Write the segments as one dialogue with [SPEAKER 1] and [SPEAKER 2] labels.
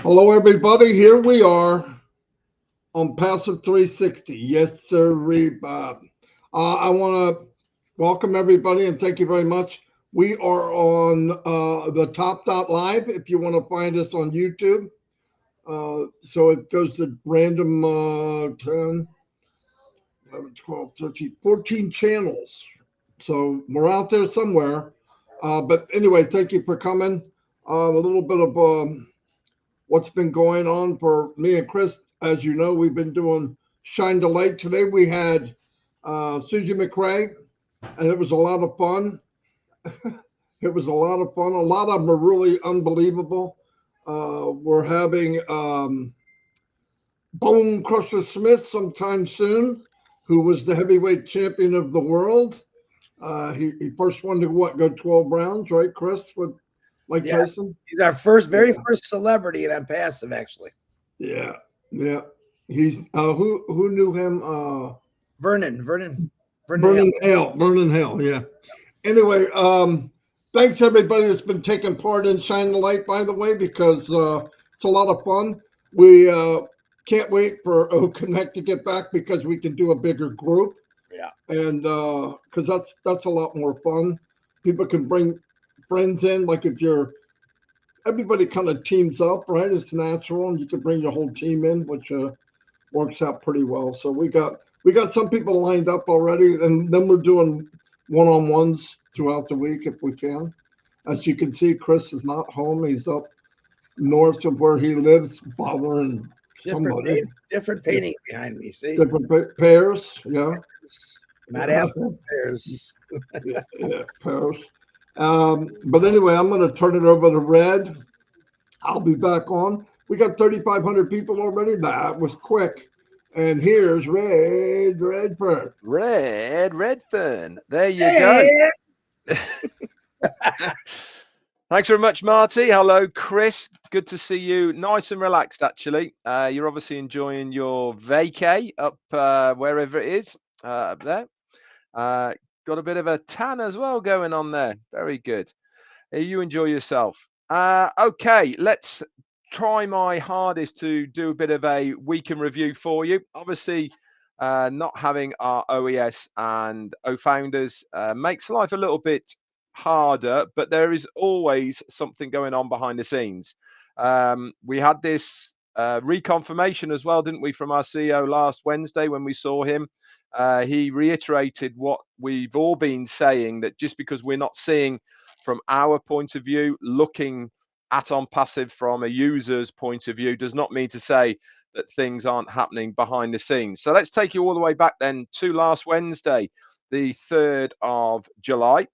[SPEAKER 1] Hello, everybody. Here we are on Passive 360. Yes, sir, Bob. I want to welcome everybody and thank you very much. We are on the Top Dot Live if you want to find us on YouTube. So it goes to random 10, 11, 12, 13, 14 channels. So we're out there somewhere. But anyway, thank you for coming. A little bit of what's been going on for me and Chris. As you know, we've been doing Shine the Light. Today we had Susie McRae, and it was a lot of fun. It was a lot of fun. A lot of them are really unbelievable. We're having Bone Crusher Smith sometime soon, who was the heavyweight champion of the world. He first won to go 12 rounds, right, Chris, with Mike Tyson?
[SPEAKER 2] He's our very first celebrity in ONPASSIVE, actually.
[SPEAKER 1] Yeah, yeah. He's who knew him?
[SPEAKER 2] Vernon
[SPEAKER 1] Hale. Vernon Hale. Yeah. Anyway, thanks everybody that's been taking part in Shine the Light. By the way, because it's a lot of fun. We can't wait for Connect to get back because we can do a bigger group.
[SPEAKER 2] Yeah.
[SPEAKER 1] And because that's a lot more fun. People can bring friends in. Like if you're everybody kind of teams up, right? It's natural, and you can bring your whole team in, which works out pretty well. So we got some people lined up already, and then we're doing one-on-ones throughout the week if we can. As you can see, Chris is not home; he's up north of where he lives, bothering somebody.
[SPEAKER 2] Different painting behind me. See,
[SPEAKER 1] different pairs, yeah.
[SPEAKER 2] Not apples, pears.
[SPEAKER 1] Yeah, pears. But anyway, I'm going to turn it over to Red. I'll be back on. We got 3,500 people already. That was quick. And here's Redfern.
[SPEAKER 3] Redfern. There you go. Thanks very much, Marty. Hello, Chris. Good to see you. Nice and relaxed, actually. You're obviously enjoying your vacay up wherever it is up there. Got a bit of a tan as well going on there. Very good. You enjoy yourself. Okay, let's try my hardest to do a bit of a weekend review for you. Obviously, not having our OES and O-founders makes life a little bit harder, but there is always something going on behind the scenes. We had this reconfirmation as well, didn't we, from our CEO last Wednesday when we saw him. He reiterated what we've all been saying, that just because we're not seeing from our point of view, looking at ONPASSIVE from a user's point of view, does not mean to say that things aren't happening behind the scenes. So let's take you all the way back then to last Wednesday, the 3rd of July.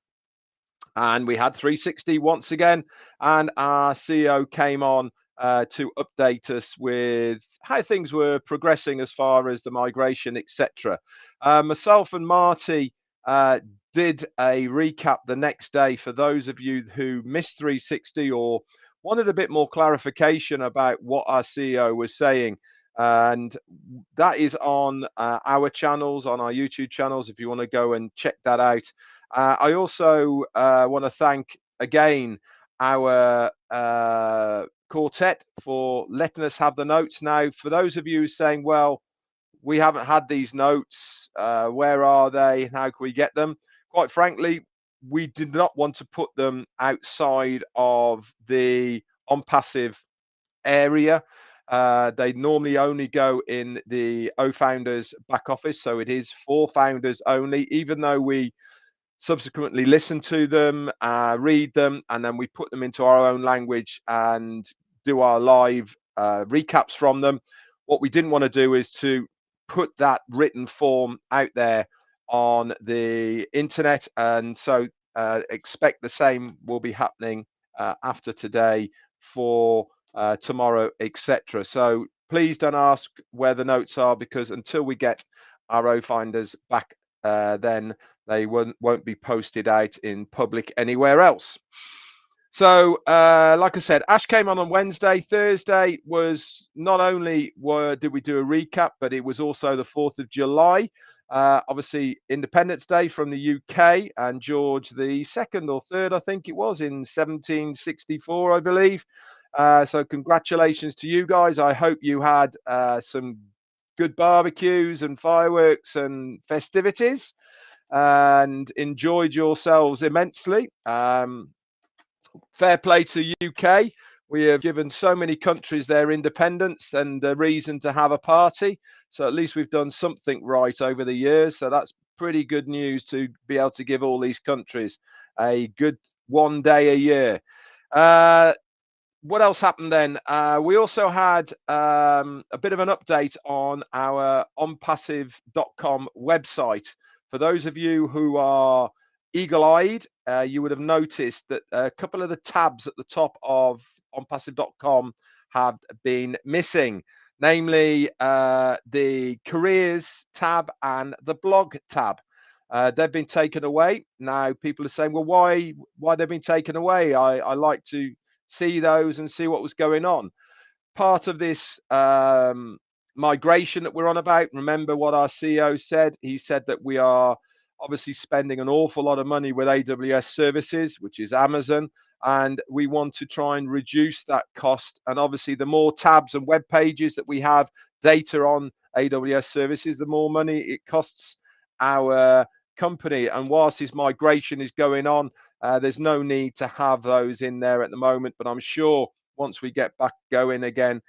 [SPEAKER 3] And we had 360 once again, and our CEO came on to update us with how things were progressing as far as the migration, etc. Myself and Marty did a recap the next day for those of you who missed 360 or wanted a bit more clarification about what our CEO was saying. And that is on our channels, on our YouTube channels, if you want to go and check that out. I also want to thank again our quartet for letting us have the notes. Now, for those of you saying, well, we haven't had these notes, where are they? How can we get them? Quite frankly, we did not want to put them outside of the ONPASSIVE area. They normally only go in the O-founders back office, so it is for founders only, even though we subsequently listen to them, read them, and then we put them into our own language and do our live recaps from them. What we didn't want to do is to put that written form out there on the internet, and so expect the same will be happening after today for tomorrow, etc. So please don't ask where the notes are, because until we get our O-finders back, then they won't be posted out in public anywhere else. So, like I said, Ash came on Wednesday. Thursday was not only did we do a recap, but it was also the 4th of July. Obviously, Independence Day from the UK, and George the 2nd or 3rd, I think it was, in 1764, I believe. So congratulations to you guys. I hope you had some good barbecues and fireworks and festivities and enjoyed yourselves immensely. Fair play to UK. We have given so many countries their independence and a reason to have a party. So at least we've done something right over the years. So that's pretty good news to be able to give all these countries a good one day a year. What else happened then? We also had a bit of an update on our onpassive.com website. For those of you who are eagle-eyed, you would have noticed that a couple of the tabs at the top of onpassive.com have been missing, namely the careers tab and the blog tab. They've been taken away. Now people are saying, well, why they've been taken away? I like to see those and see what was going on. Part of this migration that we're on about, remember what our CEO said? He said that we are obviously spending an awful lot of money with AWS services, which is Amazon, and we want to try and reduce that cost. And obviously the more tabs and web pages that we have data on AWS services, the more money it costs our company. And whilst this migration is going on, there's no need to have those in there at the moment, but I'm sure once we get back going again,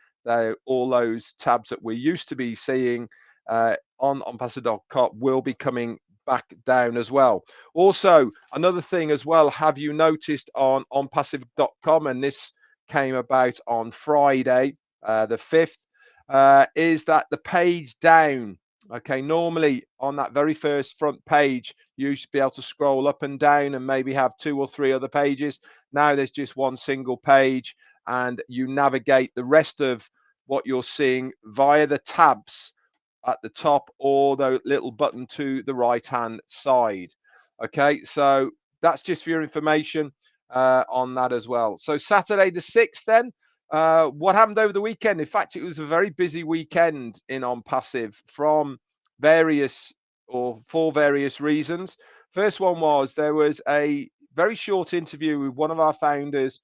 [SPEAKER 3] all those tabs that we used to be seeing on onpassive.com will be coming back down as well. Also, another thing as well, have you noticed on onpassive.com, and this came about on Friday, the 5th, is that the page down, okay, normally on that very first front page, you should be able to scroll up and down and maybe have 2 or 3 other pages. Now there's just one single page, and you navigate the rest of what you're seeing via the tabs at the top or the little button to the right hand side. Okay, so that's just for your information on that as well. So Saturday the 6th then, what happened over the weekend? In fact, it was a very busy weekend in OnPassive for various reasons. First one was there was a very short interview with one of our founders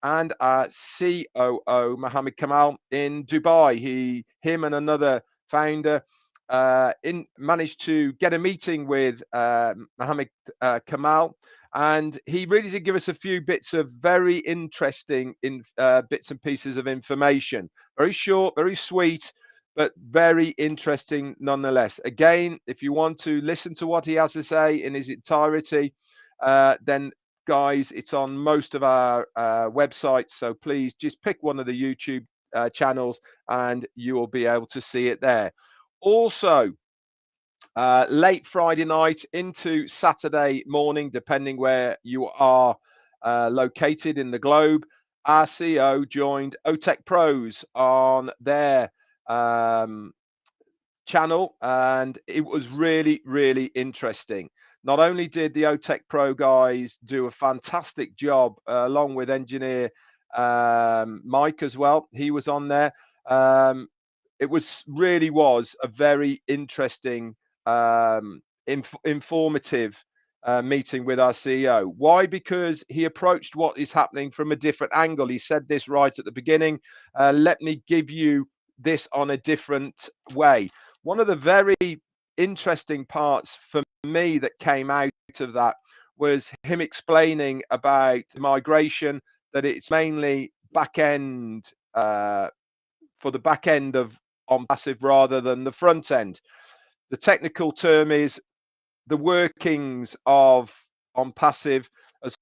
[SPEAKER 3] and our COO, Mohammed Kamal, in Dubai. Him and another founder managed to get a meeting with Mohammed Kamal, and he really did give us a few bits of very interesting bits and pieces of information. Very short, very sweet, but very interesting nonetheless. Again, if you want to listen to what he has to say in his entirety, then guys, it's on most of our websites, so please just pick one of the YouTube channels and you will be able to see it there. Also, late Friday night into Saturday morning, depending where you are located in the globe, our CEO joined OTech Pros on their channel, and it was really, really interesting. Not only did the OTech Pro guys do a fantastic job, along with engineer Mike as well, he was on there. It was a very interesting, informative meeting with our CEO. Why? Because he approached what is happening from a different angle. He said this right at the beginning, let me give you this on a different way. One of the very interesting parts for me that came out of that was him explaining about the migration, that it's mainly back end, for the back end of OnPassive rather than the front end. The technical term is the workings of OnPassive as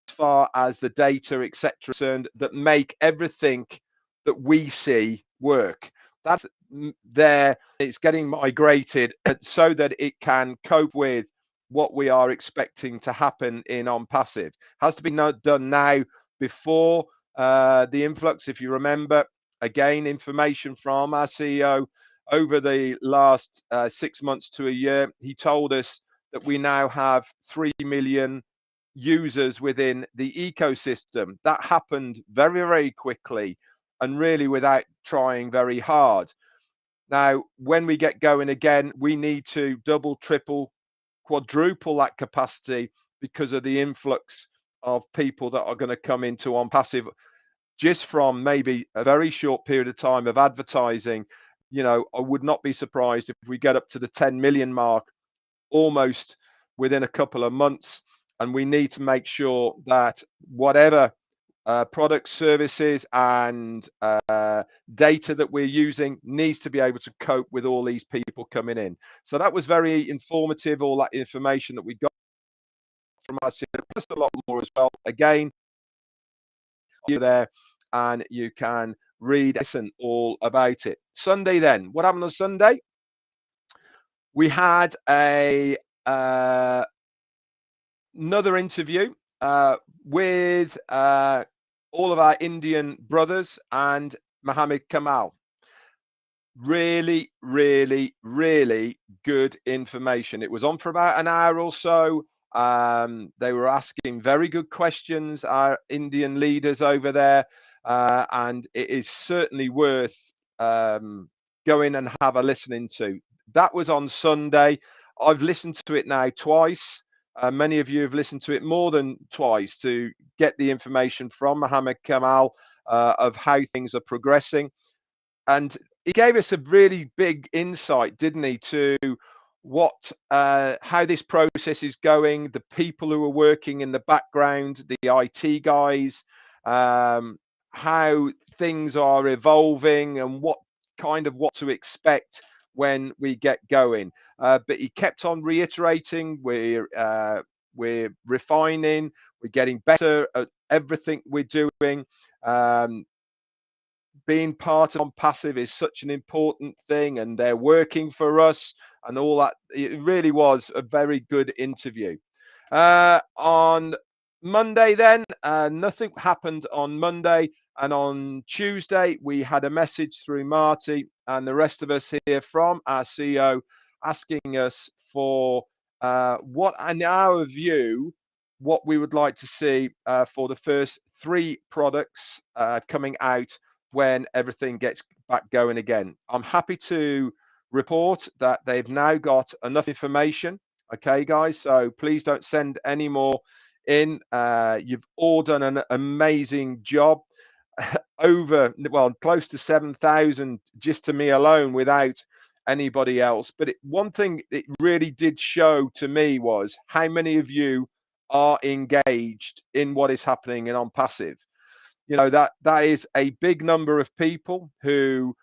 [SPEAKER 3] far as the data, etc., that make everything that we see work. That's there. It's getting migrated so that it can cope with what we are expecting to happen in OnPassive. Has to be done now before the influx. If you remember, again, information from our CEO over the last 6 months to a year, he told us that we now have 3 million users within the ecosystem. That happened very, very quickly and really without trying very hard. Now, when we get going again, we need to double, triple, quadruple that capacity because of the influx of people that are going to come into OnPassive just from maybe a very short period of time of advertising, I would not be surprised if we get up to the 10 million mark almost within a couple of months. And we need to make sure that whatever products, services, and data that we're using needs to be able to cope with all these people coming in. So that was very informative, all that information that we got from us. Just a lot more as well. Again, you're there and you can read, listen all about it. Sunday then. What happened on Sunday? We had another interview with all of our Indian brothers and Muhammad Kamal. Really, really, really good information. It was on for about an hour or so. They were asking very good questions, our Indian leaders over there, and it is certainly worth going and have a listening to. That was on Sunday. I've listened to it now twice. Many of you have listened to it more than twice to get the information from Muhammad Kamal of how things are progressing. And he gave us a really big insight, didn't he, to how this process is going, the people who are working in the background, the IT guys, how things are evolving and what to expect when we get going. But he kept on reiterating, we're refining, we're getting better at everything we're doing. Being part of ONPASSIVE is such an important thing, and they're working for us and all that. It really was a very good interview. On Monday then, nothing happened on Monday, and on Tuesday we had a message through Marty and the rest of us here from our CEO asking us for what, in our view, what we would like to see for the first 3 products coming out when everything gets back going again. I'm happy to report that they've now got enough information. Okay, guys, so please don't send any more in. You've all done an amazing job. Close to 7,000 just to me alone without anybody else. But one thing it really did show to me was how many of you are engaged in what is happening in ONPASSIVE. That is a big number of people who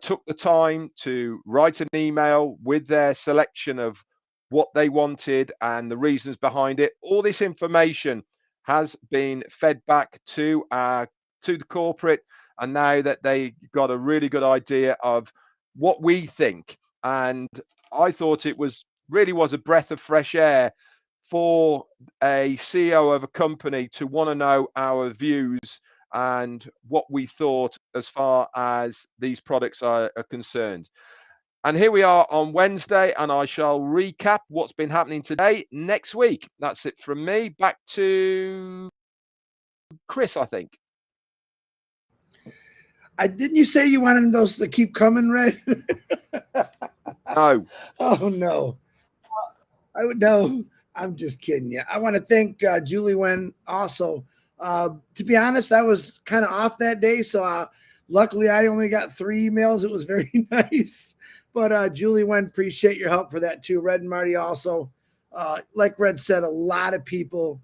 [SPEAKER 3] took the time to write an email with their selection of what they wanted and the reasons behind it. All this information has been fed back to the corporate, and now that they got a really good idea of what we think. And I thought it was a breath of fresh air for a CEO of a company to want to know our views and what we thought as far as these products are concerned. And here we are on Wednesday, and I shall recap what's been happening today next week. That's it from me. Back to Chris, I think.
[SPEAKER 2] Didn't you say you wanted those to keep coming, Red?
[SPEAKER 3] No.
[SPEAKER 2] Oh, no. I would know. I'm just kidding you. I want to thank Julie Wen also. To be honest, I was kind of off that day, so luckily I only got 3 emails. It was very nice. But Julie Wen, appreciate your help for that too. Red and Marty also. Like Red said, a lot of people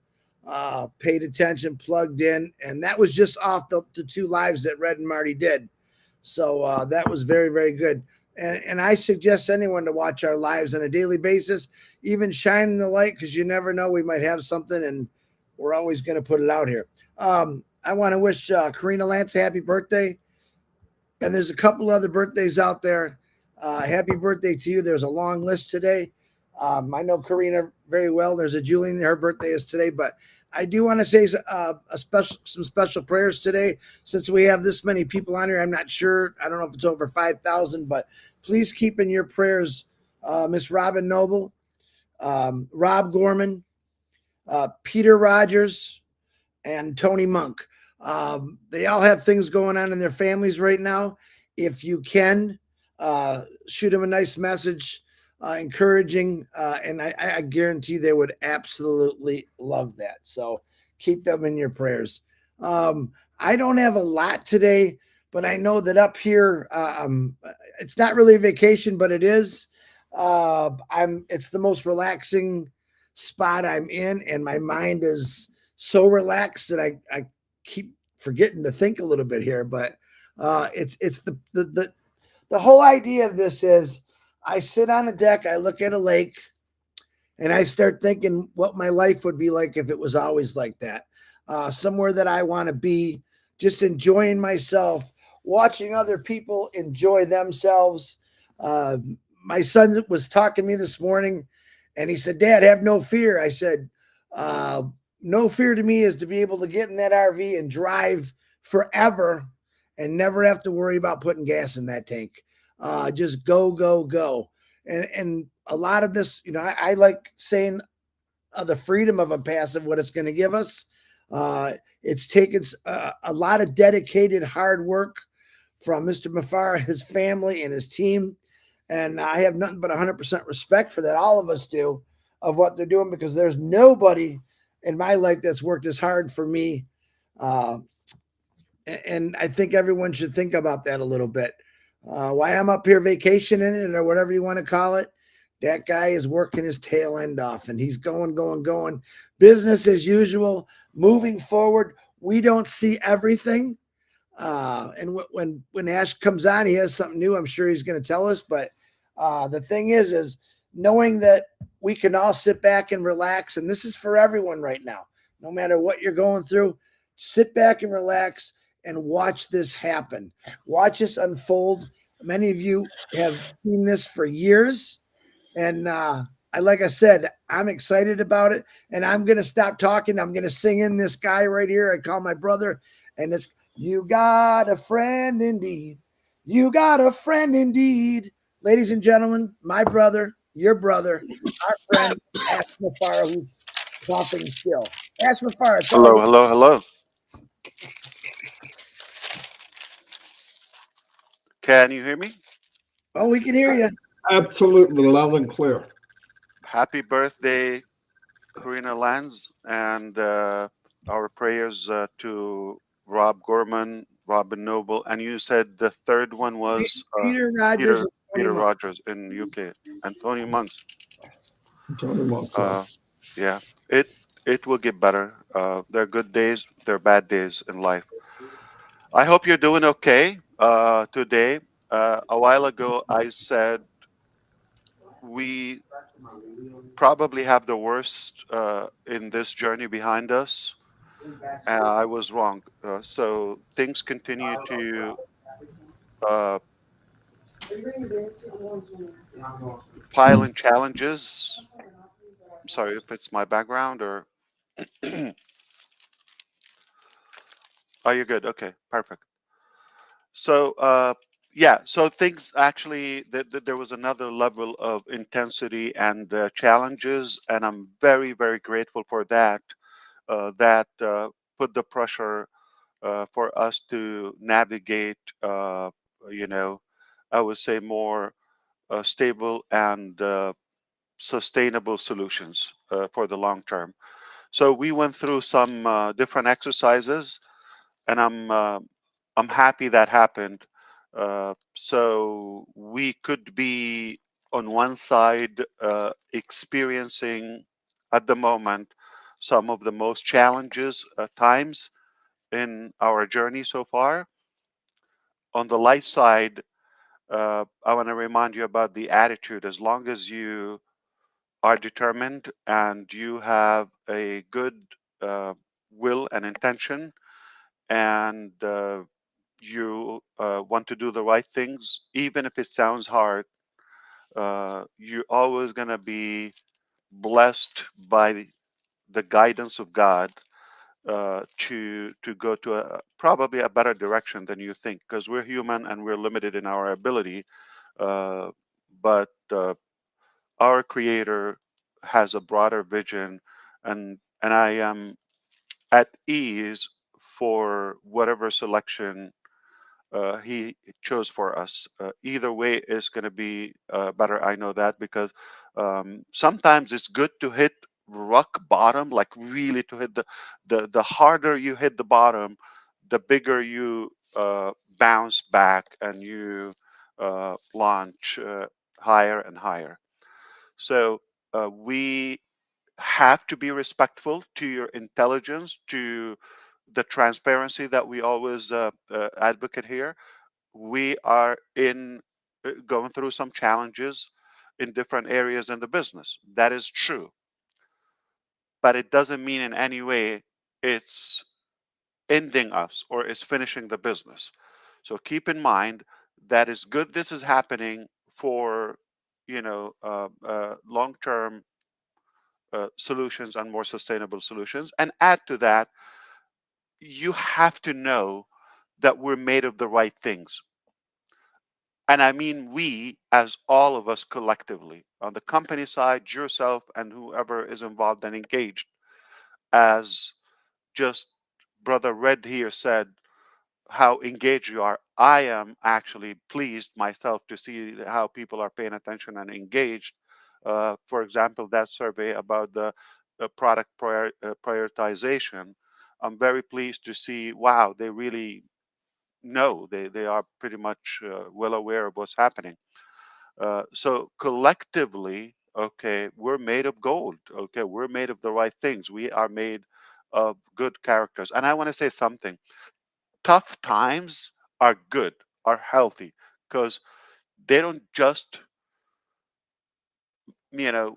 [SPEAKER 2] paid attention, plugged in, and that was just off the 2 lives that Red and Marty did. So that was very, very good. And I suggest anyone to watch our lives on a daily basis, even shining the light, because you never know, we might have something, and we're always going to put it out here. I want to wish Karina Lance a happy birthday. And there's a couple other birthdays out there. Happy birthday to you. There's a long list today. I know Karina very well. There's a Julian, her birthday is today, but I do want to say some special prayers today. Since we have this many people on here, I'm not sure. I don't know if it's over 5,000, but please keep in your prayers Miss Robin Noble, Rob Gorman, Peter Rogers, and Tony Monk. They all have things going on in their families right now. If you can, shoot them a nice message, encouraging, and I guarantee they would absolutely love that. So keep them in your prayers. I don't have a lot today, but I know that up here, it's not really a vacation, but it is. It's the most relaxing spot I'm in, and my mind is so relaxed that I keep forgetting to think a little bit here. But it's the whole idea of this is I sit on a deck, I look at a lake, and I start thinking what my life would be like if it was always like that. Somewhere that I want to be, just enjoying myself, watching other people enjoy themselves. Uh, my son was talking to me this morning, and he said, "Dad, have no fear." I said, uh, "No fear to me is to be able to get in that RV and drive forever and never have to worry about putting gas in that tank. Just go, go, go." And a lot of this, I like saying the freedom of a passive, what it's going to give us. It's taken a lot of dedicated hard work from Mr. Mufareh, his family, and his team. And I have nothing but 100% respect for that. All of us do, of what they're doing, because there's nobody in my life that's worked as hard for me. Uh, and I think everyone should think about that a little bit. Why I'm up here vacationing it, or whatever you want to call it, that guy is working his tail end off, and he's going, going, going. Business as usual, moving forward. We don't see everything. And when Ash comes on, he has something new. I'm sure he's going to tell us. But the thing is knowing that we can all sit back and relax. And this is for everyone right now. No matter what you're going through, sit back and relax and watch this happen. Watch this unfold. Many of you have seen this for years. And like I said, I'm excited about it. And I'm going to stop talking. I'm going to sing in this guy right here. I call my brother. And it's, "You got a friend indeed. You got a friend indeed." Ladies and gentlemen, my brother, your brother, our friend, Ash Mufareh, who's talking still. Ash Mufareh, tell
[SPEAKER 4] Hello,
[SPEAKER 2] everyone.
[SPEAKER 4] hello, hello. Can you hear me?
[SPEAKER 2] Oh, we can hear you.
[SPEAKER 1] Absolutely loud and clear.
[SPEAKER 4] Happy birthday, Karina Lanz, and our prayers to Rob Gorman, Robin Noble, and you said the third one was
[SPEAKER 2] Peter Rogers
[SPEAKER 4] Peter
[SPEAKER 2] and Tony
[SPEAKER 4] Peter
[SPEAKER 2] Monk.
[SPEAKER 4] Rogers in UK, and Tony Monks.
[SPEAKER 1] Tony Montclair.
[SPEAKER 4] Uh, yeah, it it will get better. There are good days, there are bad days in life. I hope you're doing okay today. A while ago, I said we probably have the worst in this journey behind us. I was wrong. So things continue to uh, pile in challenges. I'm sorry if it's my background or are you good? Okay, perfect. So yeah, so things actually there was another level of intensity and challenges, and I'm very very grateful for that. That put the pressure for us to navigate, you know, I would say more stable and sustainable solutions for the long term. So we went through some different exercises, and I'm happy that happened. So we could be on one side experiencing at the moment some of the most challenges times in our journey so far. On the light side, I want to remind you about the attitude. As long as you are determined and you have a good will and intention, and you want to do the right things, even if it sounds hard, you're always going to be blessed by the guidance of God to go to probably a better direction than you think, because we're human and we're limited in our ability. Uh, but our Creator has a broader vision, and I am at ease for whatever selection he chose for us. Either way is going to be better. I know that because sometimes it's good to hit rock bottom, like really to hit the harder you hit the bottom, the bigger you bounce back and you launch higher and higher. So we have to be respectful to your intelligence, to the transparency that we always advocate here. We are in going through some challenges in different areas in the business. That is true, but it doesn't mean in any way it's ending us or it's finishing the business. So keep in mind that it's good this is happening for long-term solutions and more sustainable solutions. And add to that, you have to know that we're made of the right things. And I mean we, as all of us collectively, on the company side, yourself, and whoever is involved and engaged. As just Brother Red here said, how engaged you are. I am actually pleased myself to see how people are paying attention and engaged. For example, that survey about the product prioritization, I'm very pleased to see, wow, they really know, they are pretty much well aware of what's happening. So collectively, okay, we're made of gold. Okay, we're made of the right things. We are made of good characters. And I want to say something. Tough times are good, are healthy, because they don't just, you know,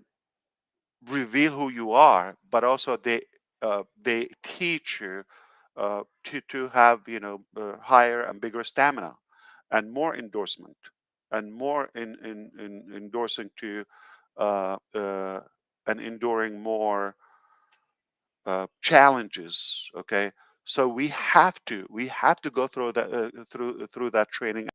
[SPEAKER 4] reveal who you are, but also they teach you to have higher and bigger stamina, and more endorsement, and more in endorsing to and enduring more challenges. Okay, so we have to go through that through that training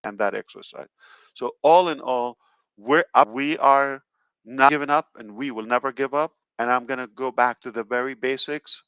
[SPEAKER 4] and that exercise. So all in all, we are not giving up, and we will never give up. And I'm going to go back to the very basics.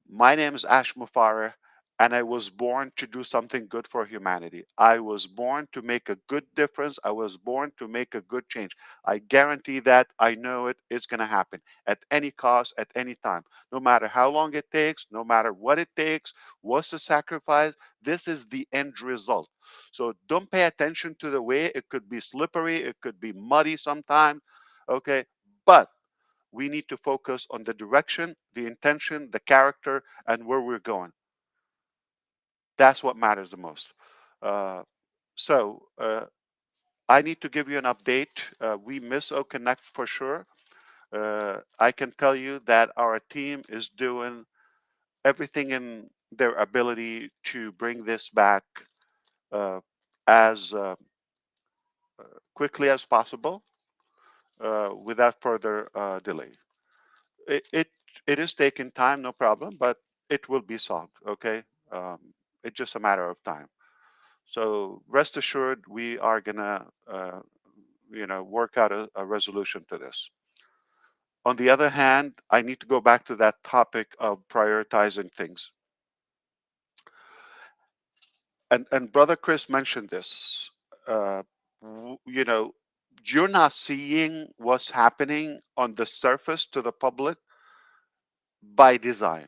[SPEAKER 4] My name is Ash Mufareh, and I was born to do something good for humanity. I was born to make a good difference. I was born to make a good change. I guarantee that. I know it. It's going to happen at any cost, at any time. No matter how long it takes, no matter what it takes, what's the sacrifice, this is the end result. So don't pay attention to the way. It could be slippery, it could be muddy sometimes. Okay. But we need to focus on the direction, the intention, the character, and where we're going. That's what matters the most. Uh, so I need to give you an update. We miss O Connect for sure. I can tell you that our team is doing everything in their ability to bring this back uh, as quickly as possible without further delay. it, it it is taking time, no problem, but it will be solved. Okay, um, it's just a matter of time. So rest assured, we are gonna work out a resolution to this. On the other hand, I need to go back to that topic of prioritizing things. And brother Chris mentioned this. Uh, you know, you're not seeing what's happening on the surface to the public by design,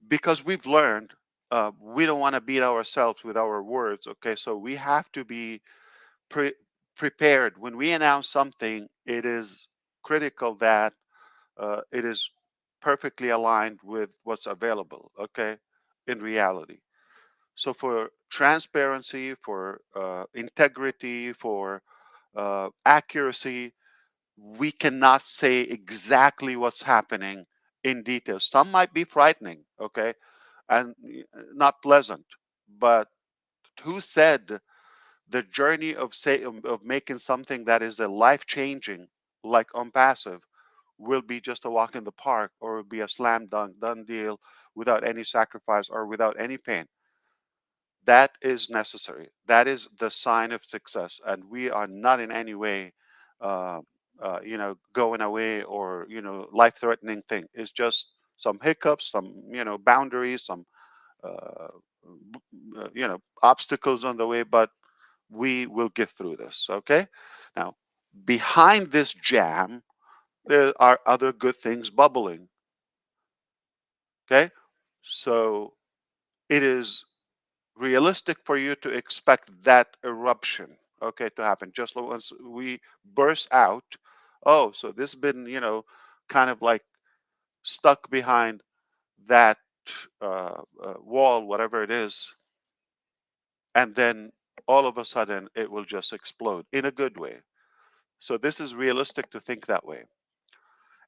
[SPEAKER 4] because we've learned we don't want to beat ourselves with our words. Okay, so we have to be pre- prepared when we announce something. It is critical that it is perfectly aligned with what's available. Okay, in reality. So for transparency, for integrity, for accuracy, we cannot say exactly what's happening in detail. Some might be frightening. Okay, and not pleasant. But who said the journey of making something that is a life changing, like ONPASSIVE, will be just a walk in the park, or will be a slam dunk done deal without any sacrifice or without any pain? That is necessary. That is the sign of success, and we are not in any way uh, going away, or life threatening thing. It's just some hiccups, some boundaries, some uh, obstacles on the way, but we will get through this. Okay. Now, behind this jam, there are other good things bubbling. Okay, so it is realistic for you to expect that eruption, okay, to happen. Just once we burst out, oh, so this has been, kind of like stuck behind that wall, whatever it is, and then all of a sudden it will just explode in a good way. So this is realistic to think that way.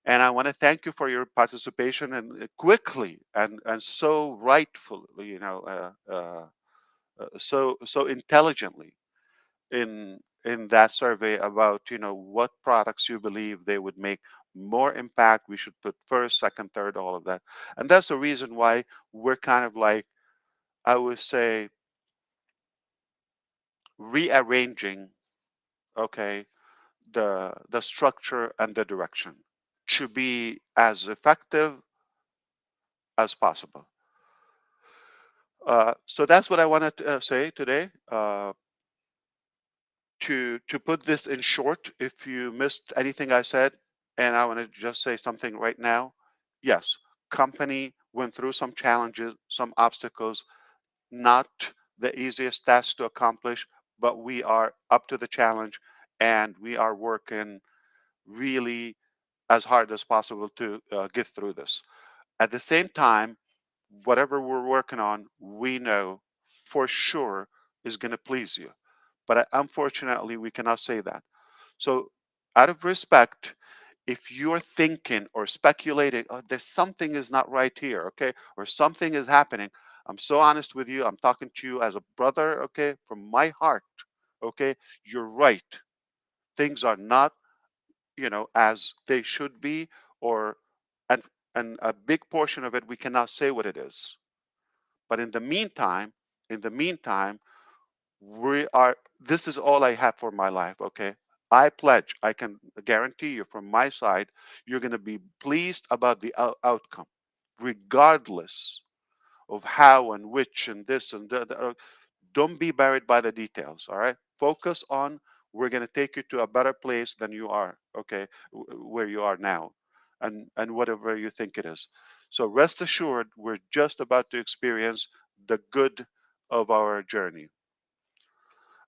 [SPEAKER 4] And I want to thank you for your participation and quickly and so rightfully, so intelligently in that survey about what products you believe they would make more impact. We should put first, second, third, all of that, and that's the reason why we're kind of like, I would say, rearranging, okay, the structure and the direction to be as effective as possible. So that's what I wanted to say today. To put this in short, if you missed anything I said, and I want to just say something right now. Yes, company went through some challenges, some obstacles, not the easiest task to accomplish, but we are up to the challenge and we are working really as hard as possible to get through this. At the same time, whatever we're working on, we know for sure is going to please you. But unfortunately, we cannot say that. So, out of respect, if you're thinking or speculating, oh, there's something is not right here, okay, or something is happening, I'm so honest with you. I'm talking to you as a brother, okay, from my heart, okay. You're right. Things are not, as they should be, or and and a big portion of it we cannot say what it is. But in the meantime, we are. This is all I have for my life. Okay, I pledge. I can guarantee you from my side, you're going to be pleased about the outcome, regardless of how and which and this and that. Don't be buried by the details. All right, focus on. We're going to take you to a better place than you are. Okay, where you are now, and whatever you think it is. So rest assured, we're just about to experience the good of our journey.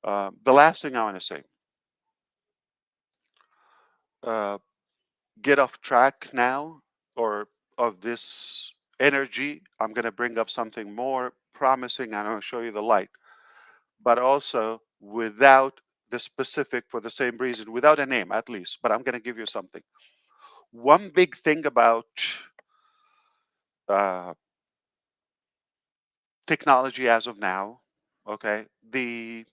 [SPEAKER 4] The last thing I want to say, uh, get off track now, or of this energy. I'm going to bring up something more promising. I'm going to show you the light, but also without the specific, for the same reason, without a name at least. But I'm going to give you something. One big thing about uh, technology as of now, okay, the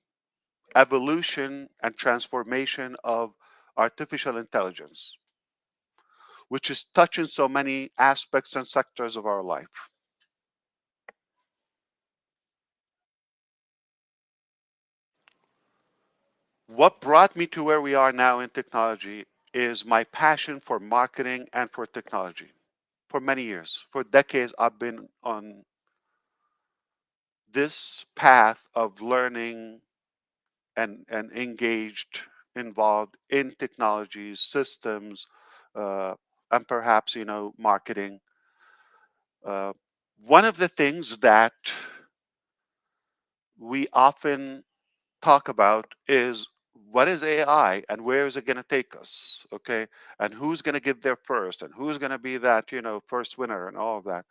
[SPEAKER 4] evolution and transformation of artificial intelligence, which is touching so many aspects and sectors of our life. What brought me to where we are now in technology is my passion for marketing and for technology. For many years, for decades, I've been on this path of learning and engaged, involved in technologies, systems, uh, and perhaps, marketing. Uh, One of the things that we often talk about is, what is AI and where is it going to take us? Okay. And who's going to get there first and who's going to be that, first winner and all of that.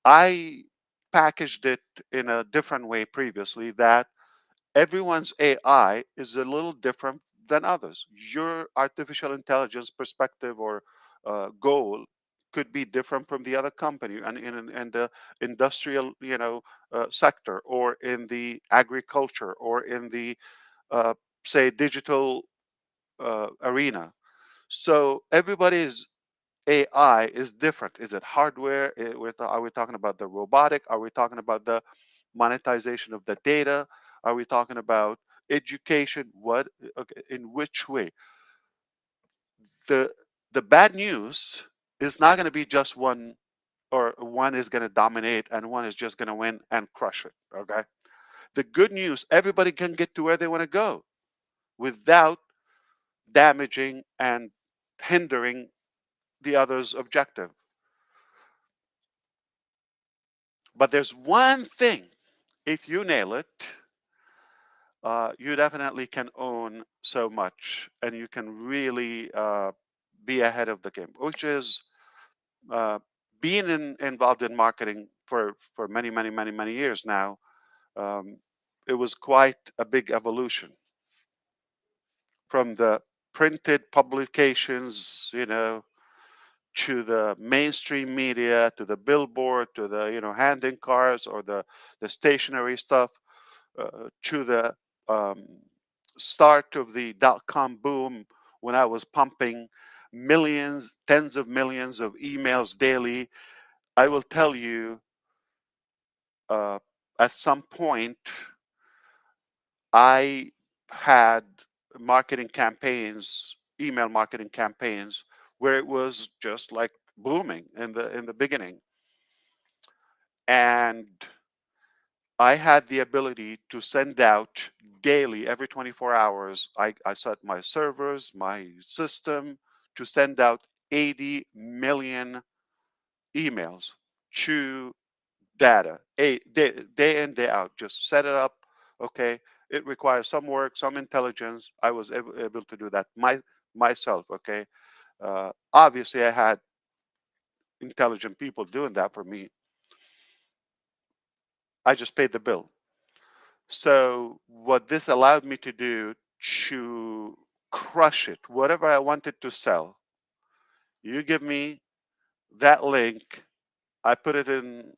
[SPEAKER 4] I packaged it in a different way previously, that everyone's AI is a little different than others. Your artificial intelligence perspective or goal could be different from the other company, and in the industrial, sector, or in the agriculture, or in the uh, say digital arena. So everybody's AI is different. Is it hardware? Are we talking about the robotic? Are we talking about the monetization of the data? Are we talking about education? What? Okay, in which way? The the bad news is not going to be just one, or one is going to dominate and one is just going to win and crush it. Okay. The good news, everybody can get to where they want to go without damaging and hindering the other's objective. But there's one thing, if you nail it, you definitely can own so much and you can really be ahead of the game, which is uh, being involved in marketing for many, many, many, many years now. Um, it was quite a big evolution from the printed publications, to the mainstream media, to the billboard, to the handing cards or the stationery stuff, to the um, start of the dot-com boom when I was pumping millions, tens of millions of emails daily. I will tell you, uh, at some point, I had marketing campaigns, email marketing campaigns, where it was just like booming in the beginning, and I had the ability to send out daily, every 24 hours. I set my servers, my system to send out 80 million emails to data, day in, day out. Just set it up. Okay. It requires some work, some intelligence. I was able to do that myself. Okay. Obviously, I had intelligent people doing that for me. I just paid the bill. So what this allowed me to do to crush it, whatever I wanted to sell, you give me that link, I put it in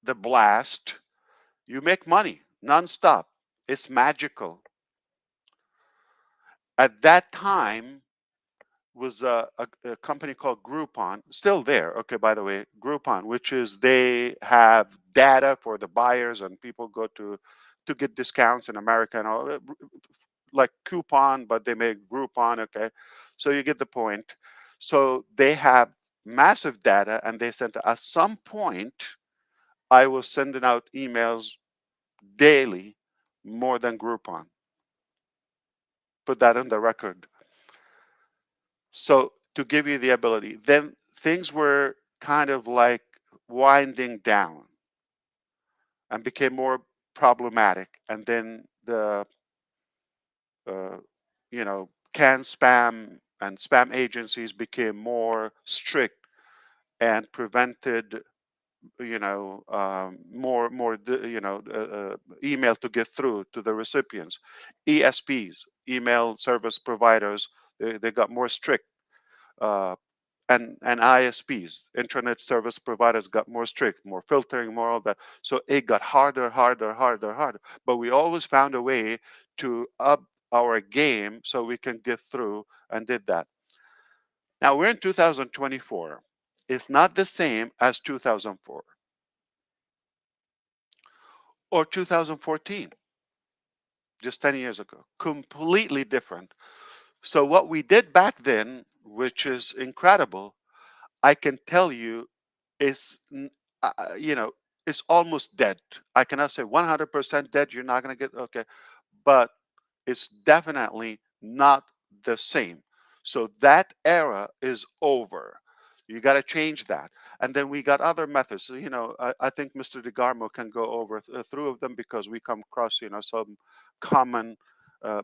[SPEAKER 4] the blast, you make money nonstop. It's magical. At that time was a company called Groupon, still there. Okay, by the way, Groupon, which is they have data for the buyers and people go to get discounts in America and all, like coupon, but they make Groupon. Okay, so you get the point. So they have massive data, and they sent at some point I was sending out emails daily more than Groupon. Put that on the record. So to give you the ability, then things were kind of like winding down and became more problematic. And then the uh, canned spam and spam agencies became more strict and prevented more email to get through to the recipients. ESPs, email service providers, they got more strict. uh, and ISPs, internet service providers, got more strict, more filtering, more all that. So it got harder, harder, harder, harder. But we always found a way to up our game so we can get through, and did that. Now we're in 2024. It's not the same as 2004 or 2014, just 10 years ago. Completely different. So what we did back then, which is incredible, I can tell you is it's almost dead. I cannot say 100% dead. You're not going to get okay, but it's definitely not the same. So that era is over. You got to change that. And then we got other methods. So, I think Mr. DeGarmo can go over through of them because we come across, some common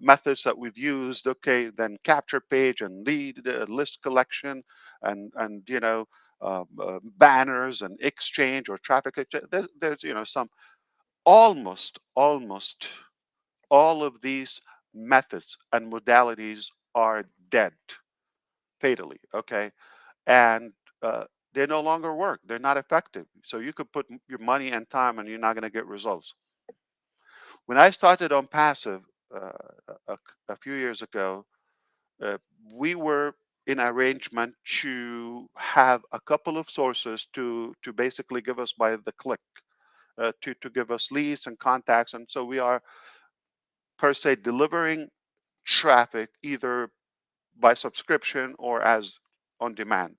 [SPEAKER 4] methods that we've used. Okay, then capture page and lead list collection and banners and exchange or traffic exchange. There's some almost all of these methods and modalities are dead fatally. Okay, and they no longer work. They're not effective. So you could put your money and time, and you're not going to get results. When I started on passive uh, a few years ago, uh, we were in arrangement to have a couple of sources to basically give us by the click, to give us leads and contacts, and so we are per se delivering traffic either by subscription or as on demand.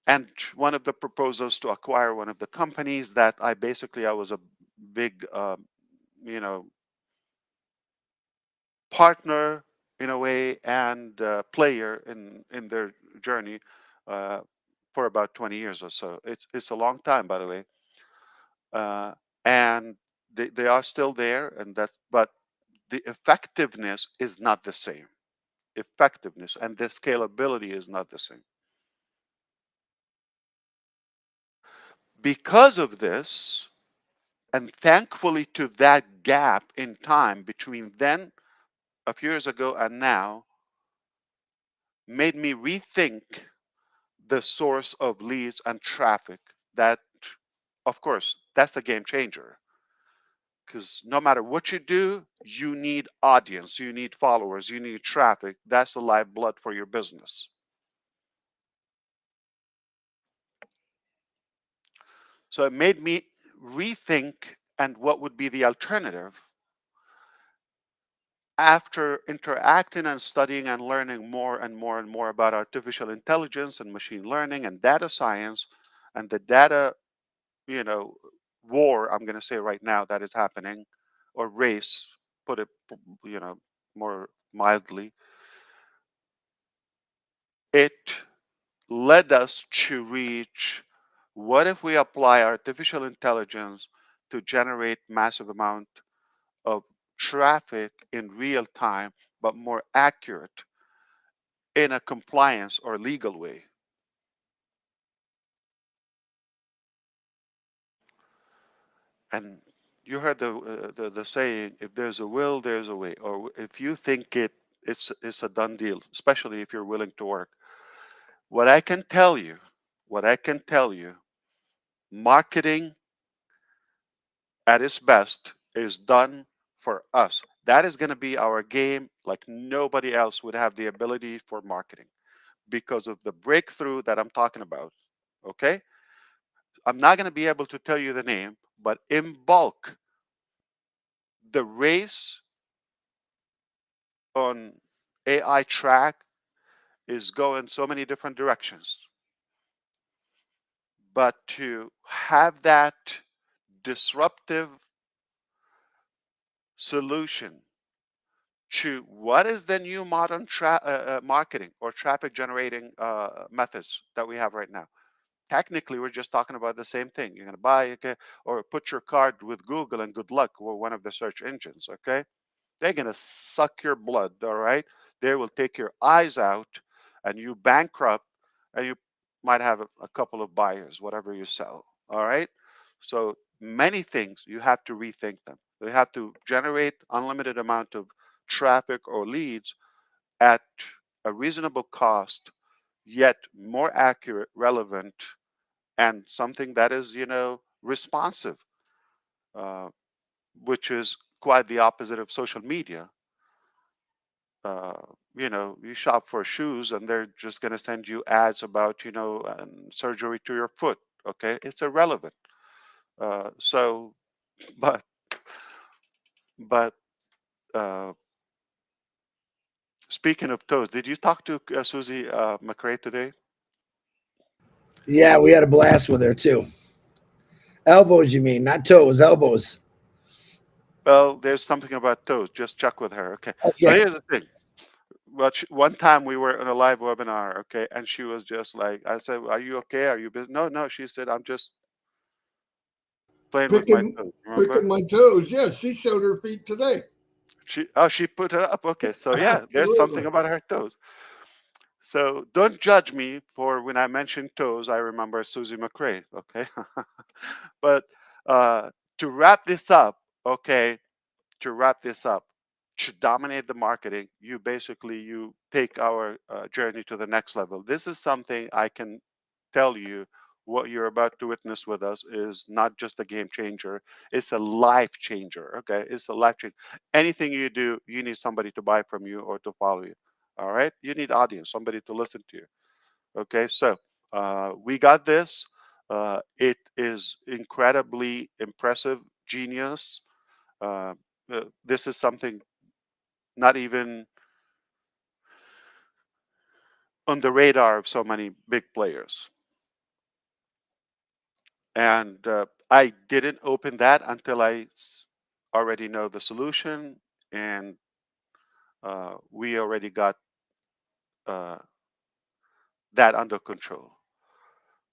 [SPEAKER 4] And one of the proposals to acquire one of the companies that I was a big you know partner in a way and player in their journey uh, for about 20 years or so. It's a long time, by the way. And they are still there, and that, but the effectiveness is not the same. Effectiveness and the scalability is not the same. Because of this, and thankfully to that gap in time between then, a few years ago, and now, made me rethink the source of leads and traffic. That, of course, that's a game changer. Because no matter what you do, you need audience, you need followers, you need traffic. That's the lifeblood for your business. So it made me rethink and what would be the alternative after interacting and studying and learning more and more and more about artificial intelligence and machine learning and data science and the data, you know, war, I'm going to say right now, that is happening, or race, put it, you know, more mildly, it led us to reach, what if we apply artificial intelligence to generate massive amount of traffic in real time, but more accurate in a compliance or legal way? And you heard the saying, if there's a will, there's a way. Or if you think it's a done deal, especially if you're willing to work. What I can tell you, what I can tell you, marketing at its best is done for us. That is going to be our game, like nobody else would have the ability for marketing because of the breakthrough that I'm talking about. Okay? I'm not going to be able to tell you the name, but in bulk, the race on AI track is going so many different directions. But to have that disruptive solution to what is the new modern marketing or traffic generating methods that we have right now. Technically, we're just talking about the same thing. You're going to buy, okay, or put your card with Google and good luck, or one of the search engines, okay? They're going to suck your blood, all right? They will take your eyes out and you bankrupt, and you might have a couple of buyers, whatever you sell, all right? So many things, you have to rethink them. You have to generate unlimited amount of traffic or leads at a reasonable cost, yet more accurate, relevant, and something that is, responsive, uh, which is quite the opposite of social media. uh, you shop for shoes and they're just going to send you ads about, surgery to your foot. Okay, it's irrelevant. So, but but uh, speaking of toes, did you talk to Susie McRae today?
[SPEAKER 2] Yeah, we had a blast with her too. Elbows, you mean, not toes, elbows.
[SPEAKER 4] Well, there's something about toes. Just check with her. Okay. So
[SPEAKER 2] Okay.
[SPEAKER 4] here's the thing. Well, one time we were on a live webinar, okay, and she was just like, I said, "Are you okay? Are you busy?" No, no. She said, "I'm just playing with my
[SPEAKER 1] Picking
[SPEAKER 4] toes."
[SPEAKER 1] picking
[SPEAKER 4] Remember?
[SPEAKER 1] my toes. Yeah, she showed her feet today.
[SPEAKER 4] She put it up. Okay, so yeah, there's something
[SPEAKER 1] Absolutely.
[SPEAKER 4] about her toes. So don't judge me for when I mention toes. I remember Susie McRae. Okay, but uh, to wrap this up, okay, to wrap this up, to dominate the marketing, you take our journey to the next level. This is something I can tell you. What you're about to witness with us is not just a game changer, it's a life changer. Okay, it's a life changer. Anything you do, you need somebody to buy from you or to follow you. All right, you need audience, somebody to listen to you. Okay, so we got this. It is incredibly impressive, genius. uh, this is something not even on the radar of so many big players. And I didn't open that until already know the solution, and we already got uh, that under control.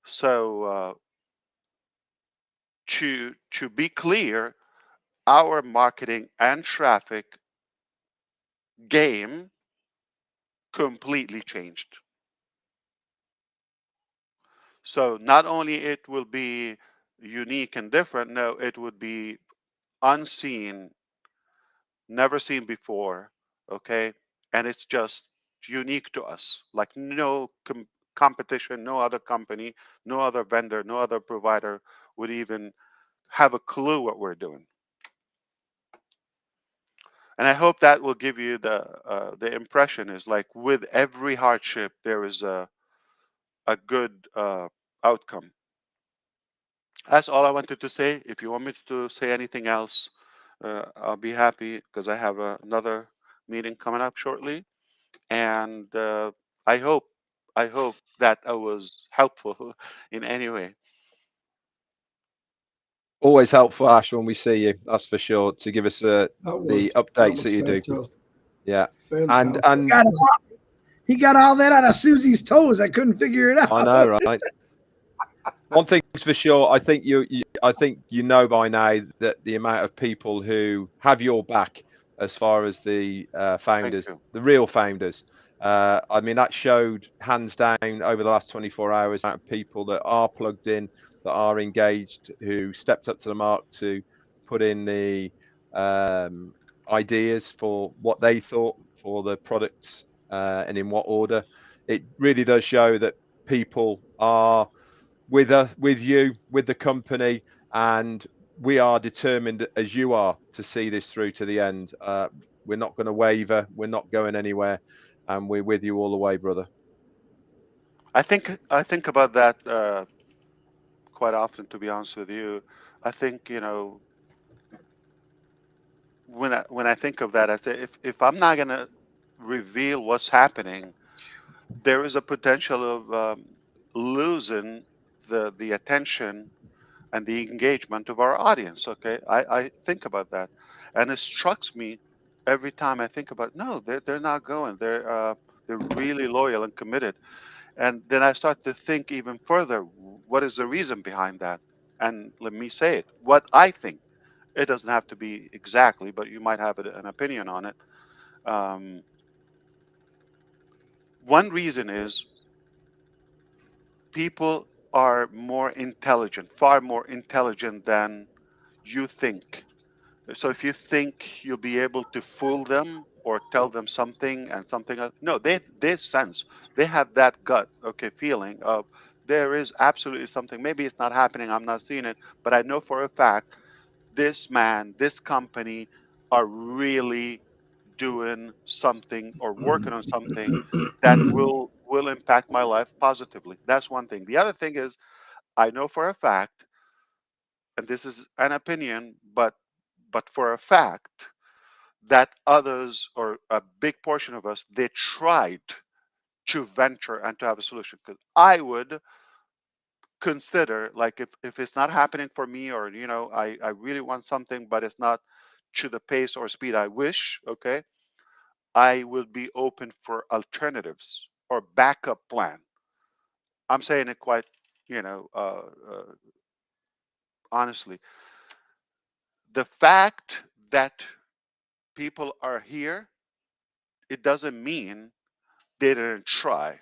[SPEAKER 4] So to be clear, our marketing and traffic game completely changed. So not only it will be unique and different, no, it would be unseen, never seen before, okay? And it's just unique to us, like no competition, no other company, no other vendor, no other provider would even have a clue what we're doing. And I hope that will give you the impression is like with every hardship there is a good outcome. That's all I wanted to say. If you want me to say anything else, I'll be happy because I have another meeting coming up shortly. And I hope I hope that I was helpful in any way.
[SPEAKER 3] Always helpful, Ash, when we see you. That's for sure. To give us
[SPEAKER 1] That
[SPEAKER 3] the updates
[SPEAKER 1] was
[SPEAKER 3] that you do.
[SPEAKER 1] fantastic.
[SPEAKER 3] Yeah,
[SPEAKER 1] Fantastic.
[SPEAKER 3] and
[SPEAKER 2] He got all that out of Susie's toes. I couldn't figure it out.
[SPEAKER 3] I know, right? One thing's for sure. I think you know by now that the amount of people who have your back, as far as the
[SPEAKER 4] Thank
[SPEAKER 3] founders,
[SPEAKER 4] you.
[SPEAKER 3] the real founders. I mean, that showed hands down over the last 24 hours. The amount of people that are plugged in, that are engaged, who stepped up to the mark to put in the ideas for what they thought for the products and in what order. It really does show that people are with you, with the company, and we are determined as you are to see this through to the end. We're not going to waver. We're not going anywhere, and we're with you all the way, brother.
[SPEAKER 4] I think about that quite often, to be honest with you. I think, you know, when I think of that, I say if I'm not gonna reveal what's happening, there is a potential of losing the attention and the engagement of our audience. Okay, I think about that, and it strikes me every time I think about, no, they're not going. They're really loyal and committed. And then I start to think even further, what is the reason behind that? And let me say it, what I think. It doesn't have to be exactly, but you might have an opinion on it. Um, one reason is people are more intelligent, far more intelligent than you think. So if you think you'll be able to fool them or tell them something and something else, no, they sense, they have that gut, okay, feeling of there is absolutely something. Maybe it's not happening, I'm not seeing it, but I know for a fact this man, this company are really doing something or working on something that will impact my life positively. That's one thing. The other thing is I know for a fact, and this is an opinion, but for a fact that others or a big portion of us they tried to venture and to have a solution. Because I would consider like if it's not happening for me or you know I really want something but it's not to the pace or speed I wish, okay, I will be open for alternatives or backup plan. I'm saying it quite, you know, honestly. The fact that people are here, it doesn't mean they didn't try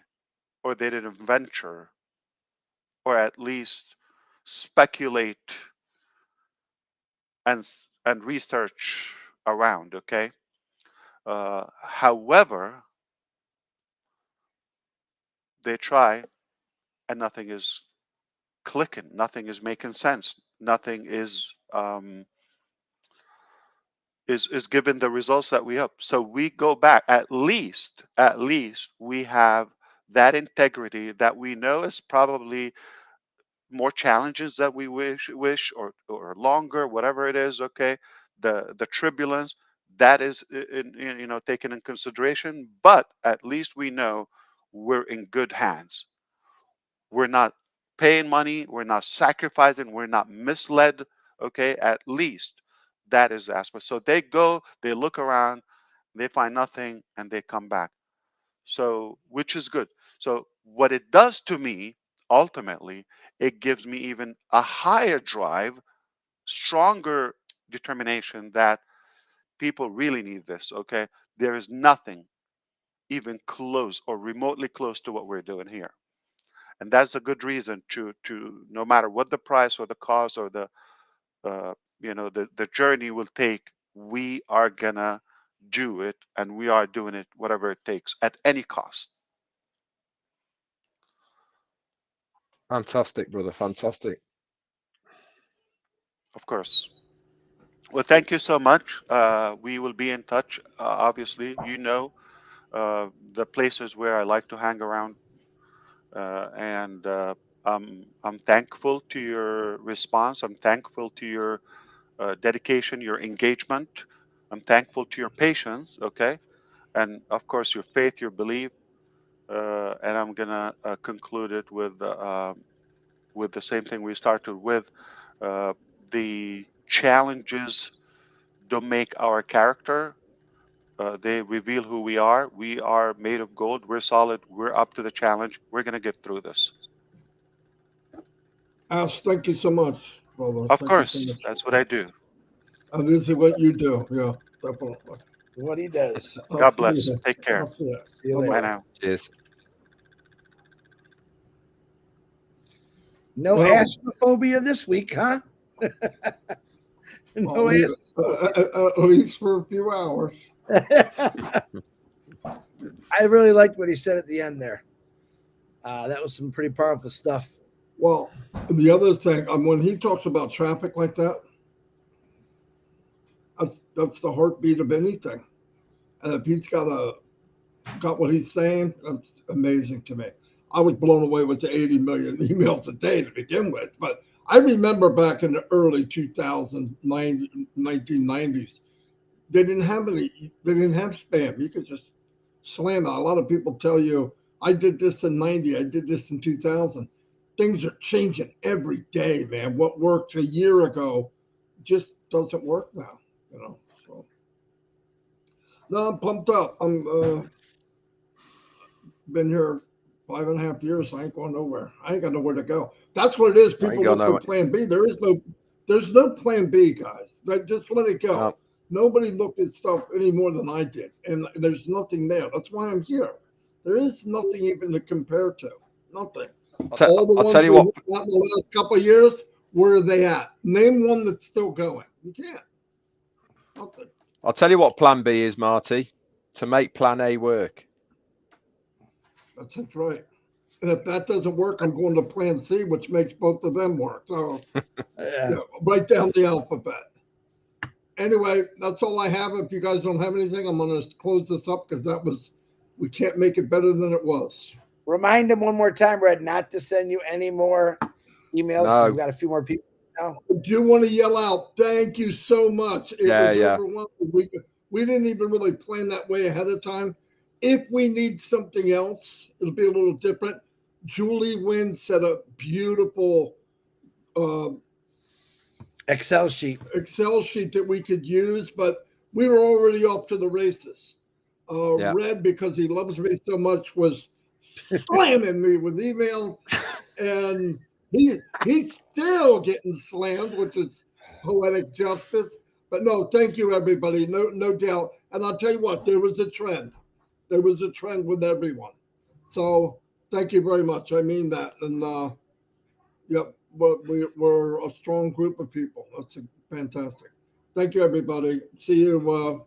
[SPEAKER 4] or they didn't venture or at least speculate and research around. Okay. However, they try and nothing is clicking, nothing is making sense, nothing is given the results that we have. So we go back. At least we have that integrity that we know is probably more challenges that we wish or longer, whatever it is. Okay, the turbulence that is you know taken in consideration, but at least we know we're in good hands. We're not paying money, we're not sacrificing, we're not misled. Okay, at least that is the aspect. So they go, they look around, they find nothing, and they come back. So which is good. So what it does to me ultimately, it gives me even a higher drive, stronger determination that people really need this. Okay. There is nothing even close or remotely close to what we're doing here. And that's a good reason to no matter what the price or the cost or the the journey will take, we are gonna do it, and we are doing it whatever it takes at any cost.
[SPEAKER 3] Fantastic, brother. Fantastic.
[SPEAKER 4] Of course. Well, thank you so much. We will be in touch. Obviously, the places where I like to hang around, and I'm thankful to your response. I'm thankful to your dedication, your engagement. I'm thankful to your patience. Okay, and of course your faith, your belief. And I'm gonna conclude it with the same thing we started with. Uh, the challenges don't make our character. They reveal who we are. We are made of gold. We're solid. We're up to the challenge. We're gonna get through this.
[SPEAKER 1] Ash, thank you so much, brother.
[SPEAKER 4] Of
[SPEAKER 1] Thank you so
[SPEAKER 4] course,
[SPEAKER 1] much.
[SPEAKER 4] that's what I do.
[SPEAKER 1] And this is what you do. Yeah, definitely.
[SPEAKER 2] What he does.
[SPEAKER 1] I'll
[SPEAKER 4] God
[SPEAKER 1] see
[SPEAKER 4] bless.
[SPEAKER 1] you.
[SPEAKER 4] Take care.
[SPEAKER 1] I'll see you.
[SPEAKER 2] See you
[SPEAKER 1] Bye-bye.
[SPEAKER 4] Bye
[SPEAKER 2] later.
[SPEAKER 4] now.
[SPEAKER 3] Cheers.
[SPEAKER 2] No
[SPEAKER 1] Well,
[SPEAKER 2] astrophobia this week, huh? No
[SPEAKER 1] at least for a few hours.
[SPEAKER 2] I really liked what he said at the end there. That was some pretty powerful stuff.
[SPEAKER 1] Well, the other thing, when he talks about traffic like that, that's the heartbeat of anything. And if he's got what he's saying, that's amazing to me. I was blown away with the 80 million emails a day to begin with. But I remember back in the early 1990s, they didn't have spam. You could just slam it. A lot of people tell you, I did this in 90, I did this in 2000. Things are changing every day, man. What worked a year ago just doesn't work now, So, no, I'm pumped up. I'm been here 5.5 years. I ain't going nowhere. I ain't got nowhere to go. That's what it is.
[SPEAKER 3] I ain't
[SPEAKER 1] People
[SPEAKER 3] got
[SPEAKER 1] look for
[SPEAKER 3] no.
[SPEAKER 1] plan B. There's no plan B, guys. Just let it go.
[SPEAKER 3] No.
[SPEAKER 1] Nobody looked at stuff any more than I did. And there's nothing there. That's why I'm here. There is nothing even to compare to. Nothing. All the
[SPEAKER 3] I'll
[SPEAKER 1] ones
[SPEAKER 3] tell you
[SPEAKER 1] we
[SPEAKER 3] what.
[SPEAKER 1] looked at in the last couple of years, where are they at? Name one that's still going. You can't. Nothing.
[SPEAKER 3] I'll tell you what Plan B is, Marty. To make Plan A work.
[SPEAKER 1] That's right. And if that doesn't work, I'm going to plan C, which makes both of them work. So write down the alphabet. Anyway, that's all I have. If you guys don't have anything, I'm going to close this up because we can't make it better than it was.
[SPEAKER 2] Remind him one more time, Red, not to send you any more emails because we've got a few more people now.
[SPEAKER 1] I do want to yell out, thank you so much. It was overwhelming. We didn't even really plan that way ahead of time. If we need something else, it'll be a little different. Julie Wynn set a beautiful
[SPEAKER 2] Excel sheet
[SPEAKER 1] that we could use, but we were already off to the races. Red, because he loves me so much, was slamming me with emails, and he's still getting slammed, which is poetic justice. But no, thank you, everybody. No doubt. And I'll tell you what, there was a trend. There was a trend with everyone. So thank you very much. I mean that. And yep, but we're a strong group of people. That's fantastic. Thank you, everybody. See you